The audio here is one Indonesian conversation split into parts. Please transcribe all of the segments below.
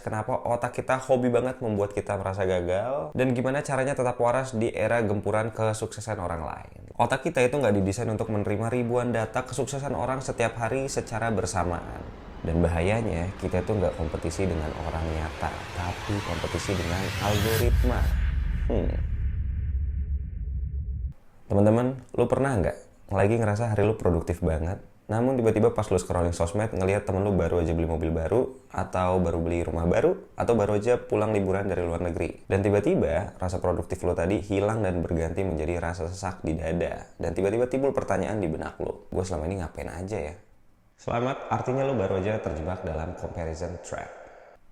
Kenapa otak kita hobi banget membuat kita merasa gagal, dan gimana caranya tetap waras di era gempuran kesuksesan orang lain. Otak kita itu nggak didesain untuk menerima ribuan data kesuksesan orang setiap hari secara bersamaan. Dan bahayanya, kita tuh nggak kompetisi dengan orang nyata, tapi kompetisi dengan algoritma. Teman-teman, lu pernah nggak lagi ngerasa hari lu produktif banget, namun tiba-tiba pas lu scrolling sosmed ngelihat temen lu baru aja beli mobil baru, atau baru beli rumah baru, atau baru aja pulang liburan dari luar negeri. Dan tiba-tiba rasa produktif lu tadi hilang dan berganti menjadi rasa sesak di dada. Dan tiba-tiba timbul pertanyaan di benak lu, gue selama ini ngapain aja ya? Selamat, artinya lu baru aja terjebak dalam comparison trap.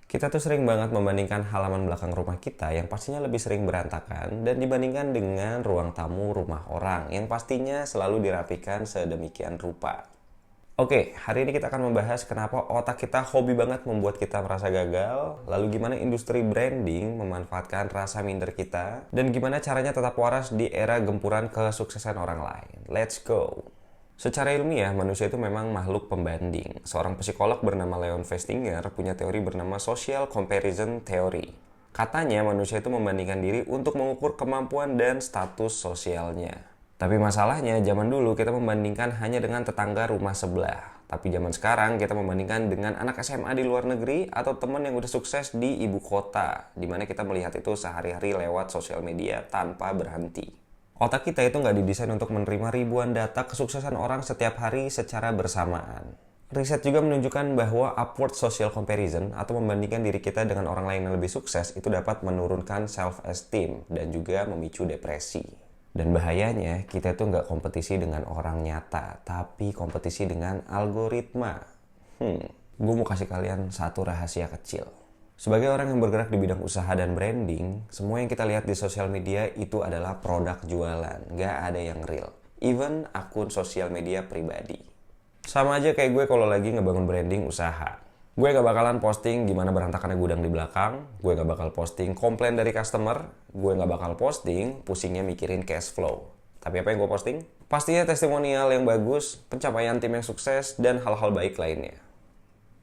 Kita tuh sering banget membandingkan halaman belakang rumah kita yang pastinya lebih sering berantakan dan dibandingkan dengan ruang tamu rumah orang yang pastinya selalu dirapikan sedemikian rupa. Oke, hari ini kita akan membahas kenapa otak kita hobi banget membuat kita merasa gagal, lalu gimana industri branding memanfaatkan rasa minder kita, dan gimana caranya tetap waras di era gempuran kesuksesan orang lain. Let's go! Secara ilmiah, manusia itu memang makhluk pembanding. Seorang psikolog bernama Leon Festinger punya teori bernama Social Comparison Theory. Katanya manusia itu membandingkan diri untuk mengukur kemampuan dan status sosialnya. Tapi masalahnya, zaman dulu kita membandingkan hanya dengan tetangga rumah sebelah. Tapi zaman sekarang kita membandingkan dengan anak SMA di luar negeri atau teman yang udah sukses di ibu kota, dimana kita melihat itu sehari-hari lewat sosial media tanpa berhenti. Otak kita itu nggak didesain untuk menerima ribuan data kesuksesan orang setiap hari secara bersamaan. Riset juga menunjukkan bahwa upward social comparison atau membandingkan diri kita dengan orang lain yang lebih sukses itu dapat menurunkan self-esteem dan juga memicu depresi. Dan bahayanya, kita tuh nggak kompetisi dengan orang nyata, tapi kompetisi dengan algoritma. Gue mau kasih kalian satu rahasia kecil. Sebagai orang yang bergerak di bidang usaha dan branding, semua yang kita lihat di sosial media itu adalah produk jualan, nggak ada yang real. Even akun sosial media pribadi. Sama aja kayak gue kalau lagi ngebangun branding usaha. Gue gak bakalan posting gimana berantakannya gudang di belakang, gue gak bakal posting komplain dari customer, gue gak bakal posting pusingnya mikirin cash flow. Tapi apa yang gue posting? Pastinya testimonial yang bagus, pencapaian tim yang sukses, dan hal-hal baik lainnya.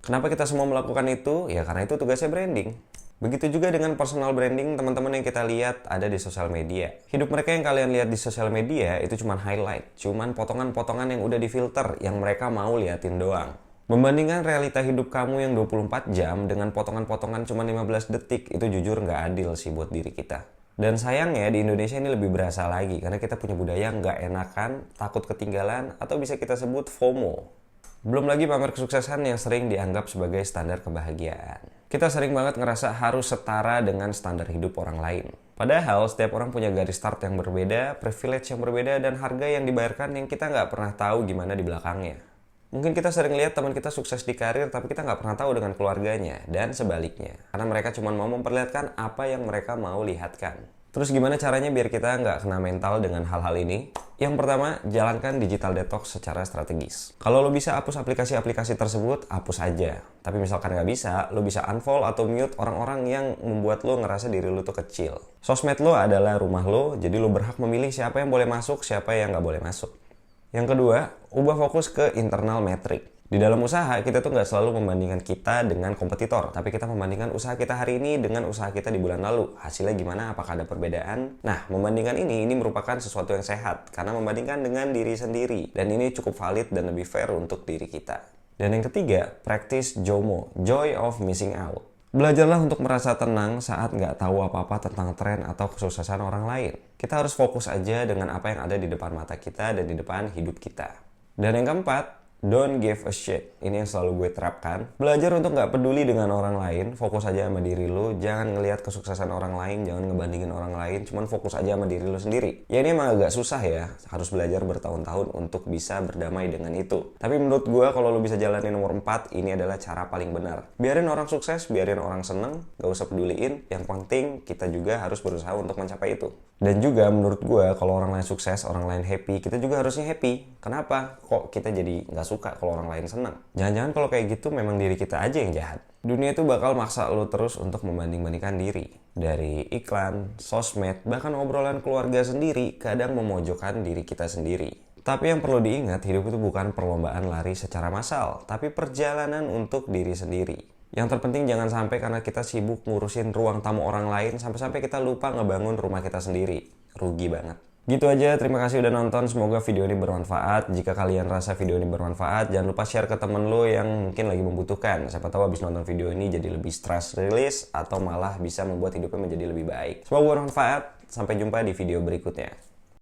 Kenapa kita semua melakukan itu? Ya karena itu tugasnya branding. Begitu juga dengan personal branding teman-teman yang kita lihat ada di sosial media. Hidup mereka yang kalian lihat di sosial media itu cuma highlight, cuman potongan-potongan yang udah difilter yang mereka mau liatin doang. Membandingkan realita hidup kamu yang 24 jam dengan potongan-potongan cuma 15 detik itu jujur nggak adil sih buat diri kita. Dan sayangnya di Indonesia ini lebih berasa lagi karena kita punya budaya nggak enakan, takut ketinggalan, atau bisa kita sebut FOMO. Belum lagi pamer kesuksesan yang sering dianggap sebagai standar kebahagiaan. Kita sering banget ngerasa harus setara dengan standar hidup orang lain. Padahal setiap orang punya garis start yang berbeda, privilege yang berbeda, dan harga yang dibayarkan yang kita nggak pernah tahu gimana di belakangnya. Mungkin kita sering lihat teman kita sukses di karir, tapi kita nggak pernah tahu dengan keluarganya, dan sebaliknya. Karena mereka cuma mau memperlihatkan apa yang mereka mau lihatkan. Terus gimana caranya biar kita nggak kena mental dengan hal-hal ini? Yang pertama, jalankan digital detox secara strategis. Kalau lo bisa hapus aplikasi-aplikasi tersebut, hapus aja. Tapi misalkan nggak bisa, lo bisa unfollow atau mute orang-orang yang membuat lo ngerasa diri lo tuh kecil. Sosmed lo adalah rumah lo, jadi lo berhak memilih siapa yang boleh masuk, siapa yang nggak boleh masuk. Yang kedua, ubah fokus ke internal metric. Di dalam usaha, kita tuh nggak selalu membandingkan kita dengan kompetitor, tapi kita membandingkan usaha kita hari ini dengan usaha kita di bulan lalu. Hasilnya gimana? Apakah ada perbedaan? Nah, membandingkan ini merupakan sesuatu yang sehat, karena membandingkan dengan diri sendiri. Dan ini cukup valid dan lebih fair untuk diri kita. Dan yang ketiga, practice JOMO, Joy of Missing Out. Belajarlah untuk merasa tenang saat nggak tahu apa-apa tentang tren atau kesuksesan orang lain. Kita harus fokus aja dengan apa yang ada di depan mata kita dan di depan hidup kita. Dan yang keempat, don't give a shit. Ini yang selalu gue terapkan. Belajar untuk nggak peduli dengan orang lain. Fokus aja sama diri lo. Jangan ngelihat kesuksesan orang lain. Jangan ngebandingin orang lain. Cuman fokus aja sama diri lo sendiri. Ya ini emang agak susah ya. Harus belajar bertahun-tahun untuk bisa berdamai dengan itu. Tapi menurut gue kalau lo bisa jalanin nomor 4, ini adalah cara paling benar. Biarin orang sukses, biarin orang seneng. Gak usah peduliin. Yang penting kita juga harus berusaha untuk mencapai itu. Dan juga menurut gue kalau orang lain sukses, orang lain happy, kita juga harusnya happy. Kenapa? Kok kita jadi nggak suka kalau orang lain senang? Jangan-jangan kalau kayak gitu memang diri kita aja yang jahat. Dunia itu bakal maksa lo terus untuk membanding-bandingkan diri. Dari iklan, sosmed, bahkan obrolan keluarga sendiri kadang memojokkan diri kita sendiri. Tapi yang perlu diingat, hidup itu bukan perlombaan lari secara massal, tapi perjalanan untuk diri sendiri. Yang terpenting jangan sampai karena kita sibuk ngurusin ruang tamu orang lain, sampai-sampai kita lupa ngebangun rumah kita sendiri. Rugi banget. Gitu aja, terima kasih udah nonton, semoga video ini bermanfaat. Jika kalian rasa video ini bermanfaat, jangan lupa share ke temen lo yang mungkin lagi membutuhkan. Siapa tahu abis nonton video ini jadi lebih stress release atau malah bisa membuat hidupnya menjadi lebih baik. Semoga bermanfaat, sampai jumpa di video berikutnya.